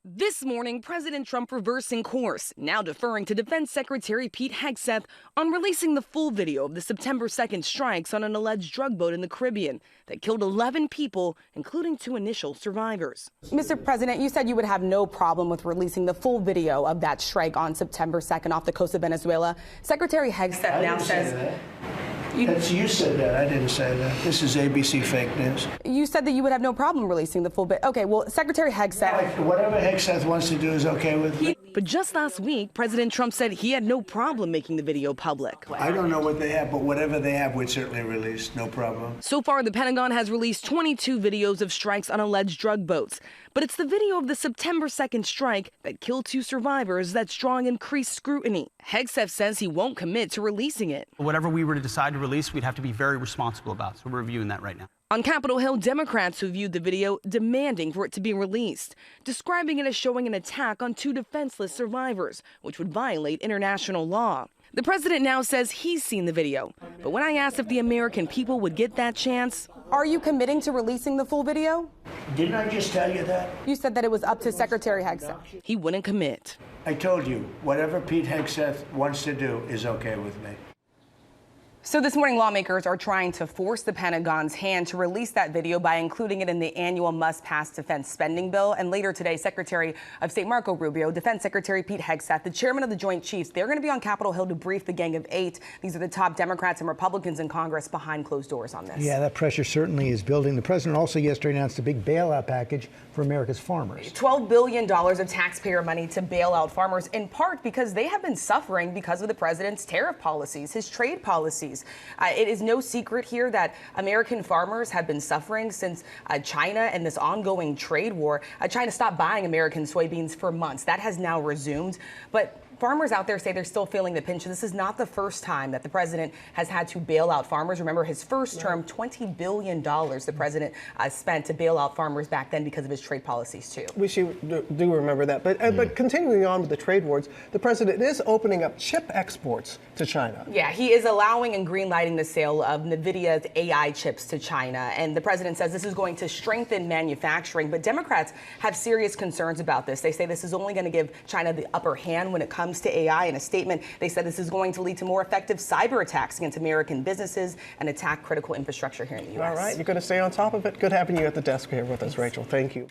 This morning, President Trump reversing course, now deferring to Defense Secretary Pete Hegseth on releasing the full video of the September 2nd strikes on an alleged drug boat in the Caribbean that killed 11 people, including 2 initial survivors. Mr. President, you said you would have no problem with releasing the full video of that strike on September 2nd off the coast of Venezuela. Secretary Hegseth now says... You said that. I didn't say that. This is ABC fake news. You said that you would have no problem releasing the full bit. Okay, well, Secretary Hegseth... Whatever Hegseth wants to do is okay with me. But just last week, President Trump said he had no problem making the video public. I don't know what they have, but whatever they have, we'd certainly release. No problem. So far, the Pentagon has released 22 videos of strikes on alleged drug boats. But it's the video of the September 2nd strike that killed 2 survivors that's drawing increased scrutiny. Hegseth says he won't commit to releasing it. Whatever we were to decide to release, we'd have to be very responsible about. So we're reviewing that right now. On Capitol Hill, Democrats who viewed the video demanding for it to be released, describing it as showing an attack on 2 defenseless survivors, which would violate international law. The president now says he's seen the video, but when I asked if the American people would get that chance... Are you committing to releasing the full video? Didn't I just tell you that? You said that it was up to Secretary Hegseth. He wouldn't commit. I told you, whatever Pete Hegseth wants to do is okay with me. So this morning, lawmakers are trying to force the Pentagon's hand to release that video by including it in the annual must-pass defense spending bill. And later today, Secretary of State Marco Rubio, Defense Secretary Pete Hegseth, the chairman of the Joint Chiefs, they're going to be on Capitol Hill to brief the Gang of 8. These are the top Democrats and Republicans in Congress behind closed doors on this. Yeah, that pressure certainly is building. The president also yesterday announced a big bailout package for America's farmers. $12 billion of taxpayer money to bail out farmers, in part because they have been suffering because of the president's tariff policies, his trade policies. It is no secret here that American farmers have been suffering since China and this ongoing trade war. China stopped buying American soybeans for months. That has now resumed. But farmers out there say they're still feeling the pinch. This is not the first time that the president has had to bail out farmers. Remember, his first term, $20 billion the president spent to bail out farmers back then because of his trade policies, too. We do remember that. But continuing on with the trade wars, the president is opening up chip exports to China. Yeah, he is allowing and greenlighting the sale of NVIDIA's AI chips to China. And the president says this is going to strengthen manufacturing. But Democrats have serious concerns about this. They say this is only going to give China the upper hand when it comes to AI. In a statement, they said this is going to lead to more effective cyber attacks against American businesses and attack critical infrastructure here in the U.S. All right, you're going to stay on top of it. Good having you at the desk here with us, Rachel. Thank you.